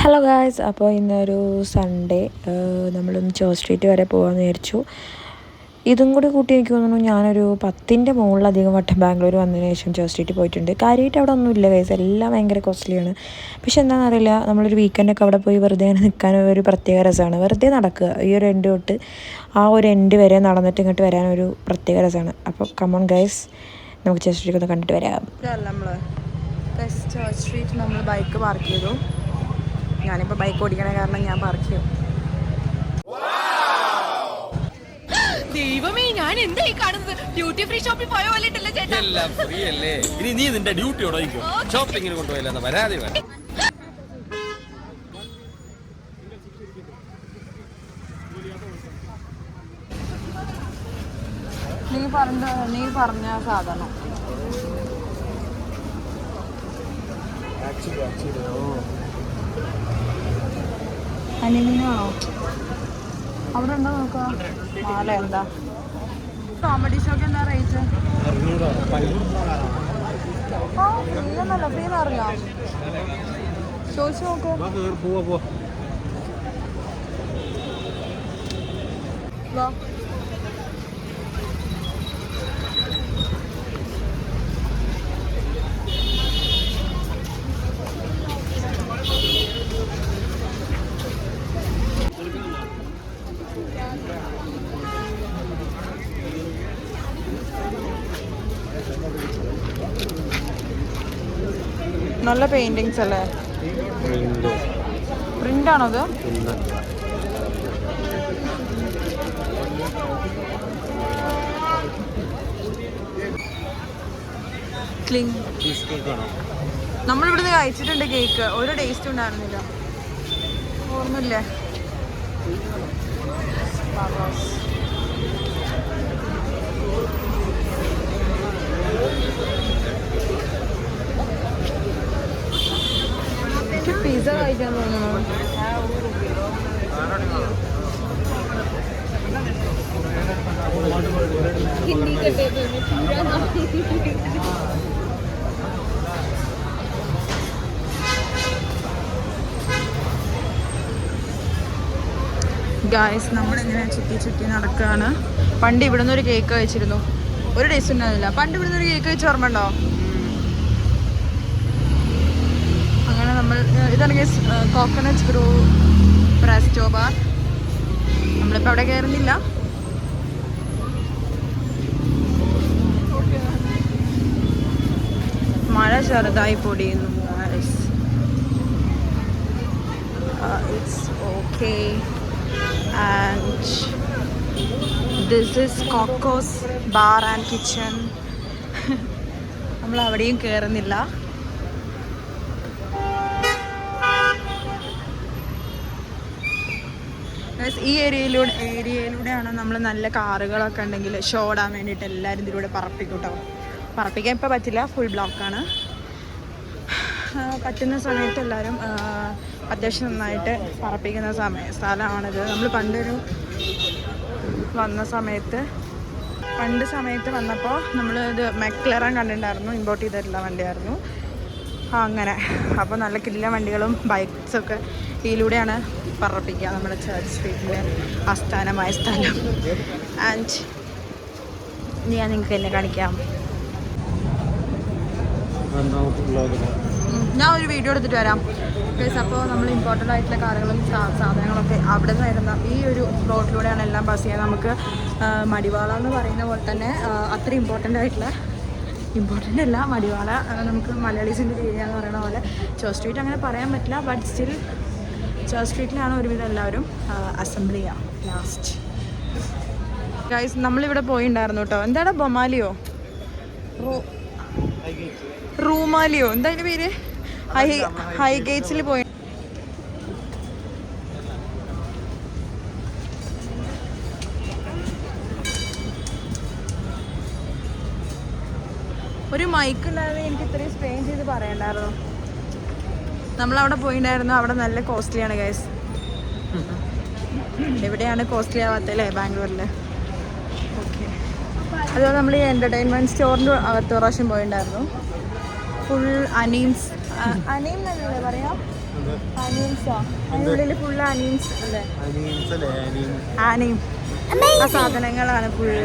Hello guys, അപ്പോൾ ഇന്നൊരു Sunday നമ്മളൊന്ന് ചോ സ്ട്രീറ്റ് വരെ പോകാമെന്ന് വിചാരിച്ചു. ഇതും കൂടി കൂട്ടി എനിക്ക് തോന്നുന്നു ഞാനൊരു 10ൻ്റെ മുകളിലധികം വട്ടം ബാംഗ്ലൂർ വന്നതിന് ശേഷം ചോ സ്ട്രീറ്റ് പോയിട്ടുണ്ട്. കാര്യമായിട്ട് അവിടെ ഒന്നുമില്ല ഗൈസ്, എല്ലാം ഭയങ്കര കോസ്റ്റ്ലിയാണ്. പക്ഷെ എന്താണെന്നറിയില്ല, നമ്മളൊരു വീക്കെൻഡൊക്കെ അവിടെ പോയി വെറുതെ അങ്ങനെ നിൽക്കാൻ ഒരു പ്രത്യേക രസമാണ്. വെറുതെ നടക്കുക, ഈ ഒരു എൻഡ് തൊട്ട് ആ ഒരു എൻഡ് വരെ നടന്നിട്ട് ഇങ്ങോട്ട് വരാനൊരു പ്രത്യേക രസമാണ്. അപ്പോൾ കമോൺ ഗൈസ്, നമുക്ക് ചോ സ്ട്രീറ്റ് ഒന്ന് കണ്ടിട്ട് വരാം. നമ്മൾ ചോ സ്ട്രീറ്റ് നമ്മൾ ബൈക്ക് പാർക്ക് ചെയ്തു. ഞാനിപ്പോൾ ബൈക്ക് ഓടിക്കണ കാരണം ഞാൻ പാർക്ക് ചെയ്യും. ദൈവമേ, ഞാൻ എന്തായി കാണുന്നത്? ഡ്യൂട്ടി ഫ്രീ ഷോപ്പിൽ പോയ പോലെ ചേട്ടാ. എല്ലാം ഫ്രീ അല്ലേ? ഇനി നീ നിന്റെ ഡ്യൂട്ടി ഉടയിക്കോ. ഷോപ്പിങ്ങിന് കൊണ്ടുപോയില്ലെന്ന പരാതി വേണം. നീ പറഞ്ഞ സാധനം അനിമീനാണോ? അവിടെ ഉണ്ടോ നോക്കാം. മാല എന്താ? കോമഡി ഷോക്ക് എന്താ റേറ്റ്? ഫ്രീന്നല്ല, ഫ്രീന്ന് അറിയാം. ചോദിച്ചു നോക്കൂ. നല്ല പെയിന്റിങ്സ് അല്ലേ? പ്രിന്റ് ആണോ അത്? നമ്മളിവിടുന്ന് കഴിച്ചിട്ടുണ്ട് കേക്ക്, ഒരു ടേസ്റ്റ് ഉണ്ടായിരുന്നില്ല. ഓർമ്മയില്ലേ? പിസ്സ കഴിക്കാൻ തോന്നുന്നു. ഗായ്സ്, നമ്മളിങ്ങനെ ചുറ്റി നടക്കുകയാണ്. പണ്ട് ഇവിടുന്ന് ഒരു കേക്ക് കഴിച്ചിരുന്നു, ഒരു ടേസ്റ്റ് ഉണ്ടായിരുന്നില്ല. പണ്ട് ഇവിടുന്ന് ഒരു കേക്ക് കഴിച്ച് ഓർമ്മ ഉണ്ടോ? അങ്ങനെ നമ്മൾ ഇതാണെങ്കിൽ കോക്കനട്ട് ഗ്രൂ പ്രസ്റ്റോ ബാർ. നമ്മളിപ്പോൾ അവിടെ കയറുന്നില്ല. മഴ ചെറുതായി പൊടിയുന്നു. It's okay. And this is Cocos bar and kitchen. നമ്മൾ അവിടെയും കയറുന്നില്ല. ഈ ഏരിയയിലൂടെയാണ് നമ്മൾ നല്ല കാറുകളൊക്കെ ഉണ്ടെങ്കിൽ ഷോ ഇടാൻ വേണ്ടിയിട്ട് എല്ലാവരും ഇതിലൂടെ പറപ്പിക്കും കേട്ടോ. പറപ്പിക്കാൻ ഇപ്പോൾ പറ്റില്ല, ഫുൾ ബ്ലോക്കാണ്. പറ്റുന്ന സമയത്ത് എല്ലാവരും അത്യാവശ്യം നന്നായിട്ട് പറപ്പിക്കുന്ന സ്ഥലമാണിത്. നമ്മൾ പണ്ട് സമയത്ത് വന്നപ്പോൾ നമ്മൾ ഇത് മെക്ലറൻ കണ്ടിട്ടുണ്ടായിരുന്നു, ഇമ്പോർട്ട് ചെയ്തിട്ടുള്ള വണ്ടിയായിരുന്നു. അങ്ങനെ അപ്പോൾ നല്ല കിടിലൻ വണ്ടികളും ബൈക്സൊക്കെ ഇതിലൂടെയാണ് പറപ്പിക്കുക നമ്മുടെ ചർച്ച് സ്ട്രീറ്റിലെ ആസ്ഥാനമായ സ്ഥലം. ആൻഡ് ഞാൻ നിങ്ങൾക്ക് എന്നെ കാണിക്കാം. ഞാൻ ഒരു വീഡിയോ എടുത്തിട്ട് വരാം ഗൈസ്. അപ്പോൾ നമ്മൾ ഇമ്പോർട്ടൻ്റ് ആയിട്ടുള്ള കാറുകളും സാധനങ്ങളൊക്കെ അവിടെ നിന്ന് വരുന്ന ഈ ഒരു റോഡിലൂടെയാണ് എല്ലാം ബസ് ചെയ്യുക. നമുക്ക് മടിവാള എന്ന് പറയുന്ന പോലെ തന്നെ അത്ര ഇമ്പോർട്ടൻ്റ് അല്ല മടിവാള. നമുക്ക് മലയാളീസിൻ്റെ ഏരിയ എന്ന് പറയുന്ന പോലെ ചോ സ്ട്രീറ്റ് അങ്ങനെ പറയാൻ പറ്റില്ല. ബട്ട് സ്റ്റിൽ ചോ സ്ട്രീറ്റിലാണ് ഒരുവിധം എല്ലാവരും അസംബിൾ ചെയ്യുക. ലാസ്റ്റ് ഗൈസ്, നമ്മളിവിടെ പോയിണ്ടായിരുന്നു കേട്ടോ. എന്താണ് ബൊമാലിയോ റൂമാലിയോ എന്താ അതിൻ്റെ പേര്? ഹൈ ഗേറ്റ്സിൽ പോയി. ഒരു മൈക്ക് ഉണ്ടായിരുന്നെങ്കിൽ എനിക്ക് ഇത്രയും സ്പെയിൻ ചെയ്ത് പറയണ്ടായിരുന്നു. നമ്മളവിടെ പോയിണ്ടായിരുന്നു. അവിടെ നല്ല കോസ്റ്റ്ലിയാണ് ഗൈസ്. എവിടെയാണ് കോസ്റ്റ്ലി ആവാത്തല്ലേ? ബാംഗ്ലൂരിൽ. ഓക്കെ. അതുപോലെ നമ്മൾ ഈ എൻ്റർടൈൻമെൻറ്റ് സ്റ്റോറിൻ്റെ അകത്ത് പ്രാവശ്യം പോയിട്ടുണ്ടായിരുന്നു. ഫുൾ അനീം എന്നല്ലേ പറയാം, അനീംസോ അതിനുള്ളിൽ ഫുള്ള് അനീംസ് അല്ലേ? ആനയും ആ സാധനങ്ങളാണ് ഫുള്ള്.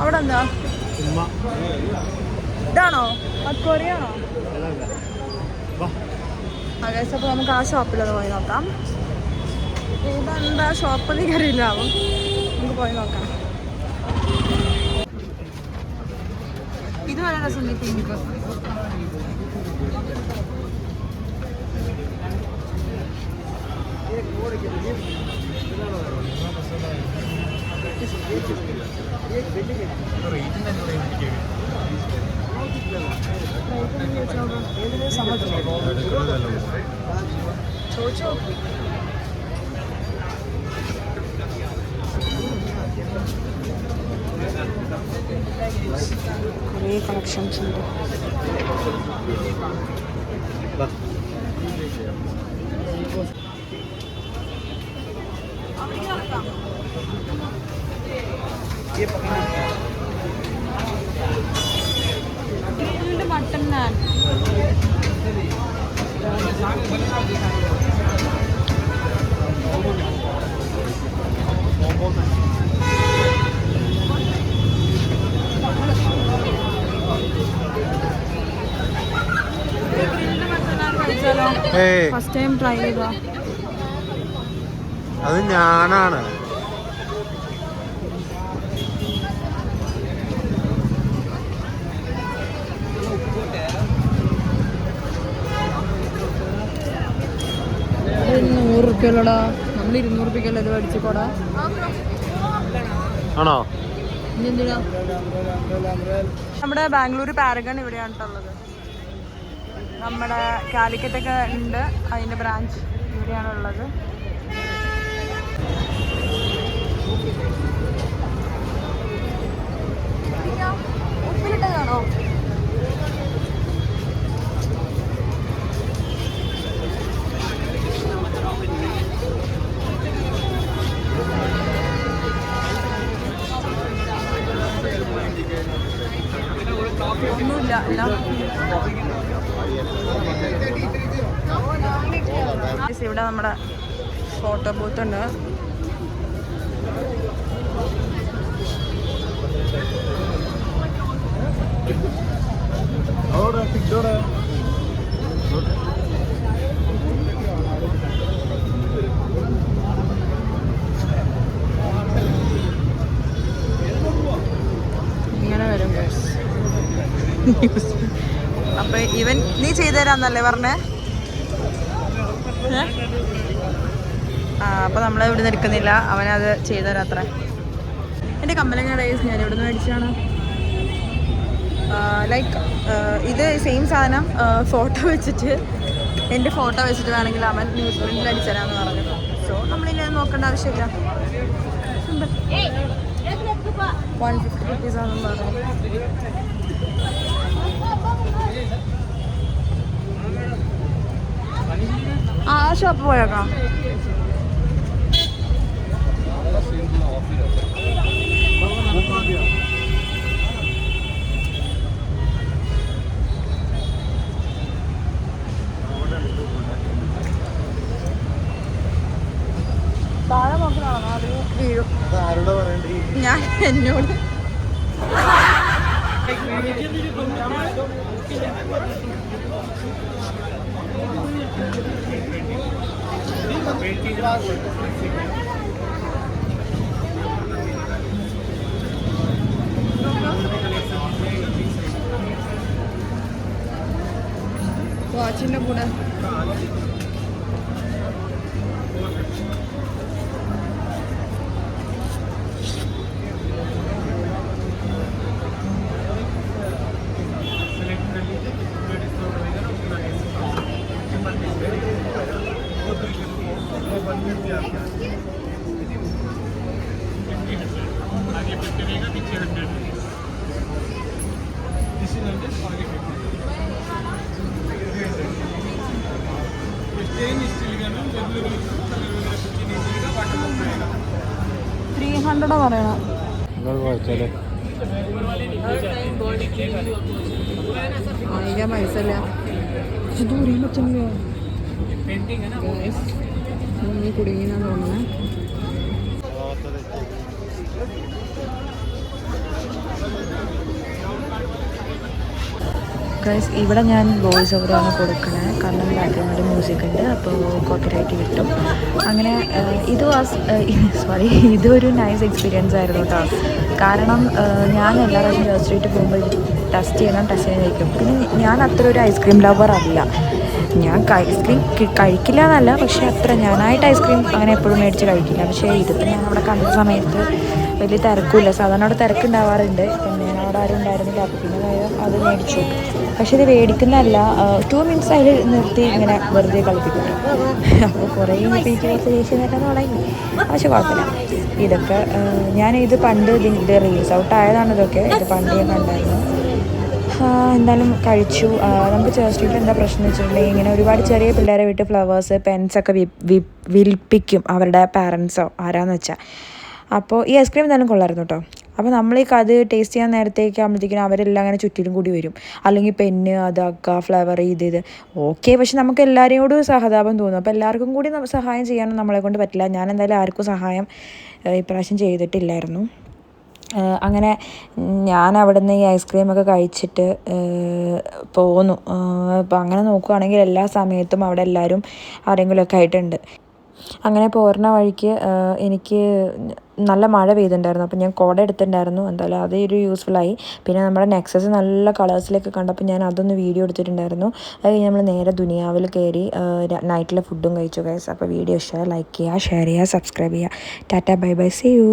അവിടെ എന്താ? ഇതാണോ അക്വേറിയാണോ? അപ്പോൾ നമുക്ക് ആ ഷോപ്പിലത് പോയി നോക്കാം. ഇതെന്താ ഷോപ്പ് എനിക്കറിയില്ല, അപ്പം നമുക്ക് പോയി നോക്കാം. ഇത് നല്ല രസമുണ്ട് പിങ്ക്. ചോദിച്ചോ കുറേ കളക്ഷൻസ് ഉണ്ട്. മട്ടൺ നാൻ ഫസ്റ്റ് ടൈം ട്രൈ ചെയ്തോ? അത് ഞാനാണ്. $100 നമ്മൾ $200 ഇത് മേടിച്ചോടാ. ആണോ? എന്തിനാ? നമ്മുടെ ബാംഗ്ലൂർ പാരഗൺ ഇവിടെയാണ് ഉള്ളത്. നമ്മുടെ കാലിക്കറ്റൊക്കെ ഉണ്ട്, അതിൻ്റെ ബ്രാഞ്ച് ഇവിടെയാണുള്ളത്. ഉപ്പിലിട്ടതാണോ? ഒന്നുമില്ല, എല്ലാം ഇവിടെ നമ്മുടെ ഫോട്ടോ ബൂത്ത് ഉണ്ട്. ഇങ്ങനെ വരും. അപ്പൊ ഇവൻ നീ ചെയ്തുതരാന്നല്ലേ പറഞ്ഞേ? അപ്പൊ നമ്മൾ ഇവിടെ നിൽക്കുന്നില്ല, അവനത് ചെയ്തുതരാം അത്ര. എൻ്റെ കമ്മലങ്ങ റൈസ് ഞാൻ ഇവിടെ നിന്ന് മേടിച്ചാണ്. ലൈക്ക് ഇത് സെയിം സാധനം ഫോട്ടോ വെച്ചിട്ട്, എൻ്റെ ഫോട്ടോ വെച്ചിട്ട് വേണമെങ്കിൽ അവൻ ന്യൂസ് പ്രിന്റിൽ അടിച്ചുതരാമെന്ന് പറഞ്ഞു. സോ നമ്മളിനി നോക്കേണ്ട ആവശ്യമില്ല. 150 rupees ആണെന്ന് പറഞ്ഞു. ആ ഷോപ്പ് പോയേക്കാം. താഴെ നോക്കിനാണോ അത് വീഴും. ഞാൻ എന്നോട് വാച്ചിൻ്റെ കൂടെ വേണ്ടടാ പറയണം. വാങ്ങിക്കാൻ പൈസ ഇല്ല. ദൂരം പറ്റുന്നില്ല. കുടുങ്ങിന്നാ തോന്നുന്നേ. ഗൈസ് ഇവിടെ ഞാൻ വോയിസ് ഓവറാണ് കൊടുക്കണത്, കാരണം ബാക്ക്ഗ്രൗണ്ടിൽ മ്യൂസിക് ഉണ്ട്, അപ്പോൾ കോപ്പിറൈറ്റ് കിട്ടും. അങ്ങനെ ഇതൊരു നൈസ് എക്സ്പീരിയൻസ് ആയിരുന്നു കേട്ടോ. കാരണം ഞാൻ എല്ലാ പ്രാവശ്യം ജസ്റ്റ് സ്ട്രീറ്റ് പോകുമ്പോൾ ടെസ്റ്റ് ചെയ്യണം. പിന്നെ ഞാൻ അത്ര ഒരു ഐസ്ക്രീം ലവർ അല്ല. ഞാൻ ഐസ്ക്രീം കഴിക്കില്ല എന്നല്ല, പക്ഷേ അത്ര ഞാനായിട്ട് ഐസ്ക്രീം അങ്ങനെ എപ്പോഴും മേടിച്ച് കഴിക്കില്ല. പക്ഷേ ഇതിപ്പോൾ ഞാൻ അവിടെ കണ്ട സമയത്ത് വലിയ തിരക്കില്ല. സാധാരണ അവിടെ തിരക്കുണ്ടാവാറുണ്ട്. പിന്നെ ഞാൻ അവിടെ ആരും ഉണ്ടായിരുന്നില്ല, അപ്പോൾ പിന്നെ അത് മേടിച്ചു. പക്ഷേ ഇത് മേടിക്കുന്നതല്ല, 2 minutes അതിൽ നിർത്തി ഇങ്ങനെ വെറുതെ കളിപ്പിക്കുന്നു. അപ്പോൾ കുറേ എനിക്ക് കുറച്ച് ദേഷ്യം തന്നെ തുടങ്ങി. പക്ഷെ കുഴപ്പമില്ല. ഇതൊക്കെ ഞാനിത് പണ്ട് ഇത് റീൽസ് ഔട്ട് ആയതാണ്. ഇതൊക്കെ ഇത് പണ്ട് ഞാൻ കണ്ടായിരുന്നു. എന്തായാലും കഴിച്ചു. നമുക്ക് ചേർച്ച് സ്ട്രീറ്റിൽ എന്താ പ്രശ്നം എന്ന് വെച്ചിട്ടുണ്ടെങ്കിൽ ഇങ്ങനെ ഒരുപാട് ചെറിയ പിള്ളേരെ വിട്ട് ഫ്ലവേഴ്സ് പെൻസൊക്കെ വിൽപ്പിക്കും അവരുടെ പാരൻസോ ആരാന്ന് വെച്ചാൽ. അപ്പോൾ ഈ ഐസ്ക്രീം എന്തായാലും കൊള്ളായിരുന്നു കേട്ടോ. അപ്പോൾ നമ്മൾ അത് ടേസ്റ്റ് ചെയ്യാൻ നേരത്തേക്ക് ആകുമ്പോഴത്തേക്കും അവരെല്ലാം അങ്ങനെ ചുറ്റിലും കൂടി വരും. അല്ലെങ്കിൽ പെന്ന് അതാക്കുക, ഫ്ലേവർ ഇത് ഓക്കെ. പക്ഷെ നമുക്ക് എല്ലാവരെയോടും സഹതാപം തോന്നും. അപ്പോൾ എല്ലാവർക്കും കൂടി സഹായം ചെയ്യാനും നമ്മളെ കൊണ്ട് പറ്റില്ല. ഞാൻ എന്തായാലും ആർക്കും സഹായം ഇപ്രാവശ്യം ചെയ്തിട്ടില്ലായിരുന്നു. അങ്ങനെ ഞാൻ അവിടെ നിന്ന് ഈ ഐസ്ക്രീമൊക്കെ കഴിച്ചിട്ട് പോന്നു. അപ്പോൾ അങ്ങനെ നോക്കുകയാണെങ്കിൽ എല്ലാ സമയത്തും അവിടെ എല്ലാവരും ആരെങ്കിലുമൊക്കെ ആയിട്ടുണ്ട്. അങ്ങനെ പോരുന്ന വഴിക്ക് എനിക്ക് നല്ല മഴ പെയ്തിട്ടുണ്ടായിരുന്നു. അപ്പോൾ ഞാൻ കുട എടുത്തിട്ടുണ്ടായിരുന്നു. എന്തായാലും അതേ ഒരു യൂസ്ഫുള്ളായി. പിന്നെ നമ്മുടെ നെക്സസ് നല്ല കളേഴ്സിലൊക്കെ കണ്ടപ്പോൾ ഞാൻ അതൊന്ന് വീഡിയോ എടുത്തിട്ടുണ്ടായിരുന്നു. അത് കഴിഞ്ഞ് നമ്മൾ നേരെ ദുനിയാവിൽ കയറി നൈറ്റിലെ ഫുഡും കഴിച്ചു ഗൈസ്. അപ്പോൾ വീഡിയോ ഇഷ്ടമായി ലൈക്ക് ചെയ്യുക, ഷെയർ ചെയ്യുക, സബ്സ്ക്രൈബ് ചെയ്യുക. Tata bye bye, see U.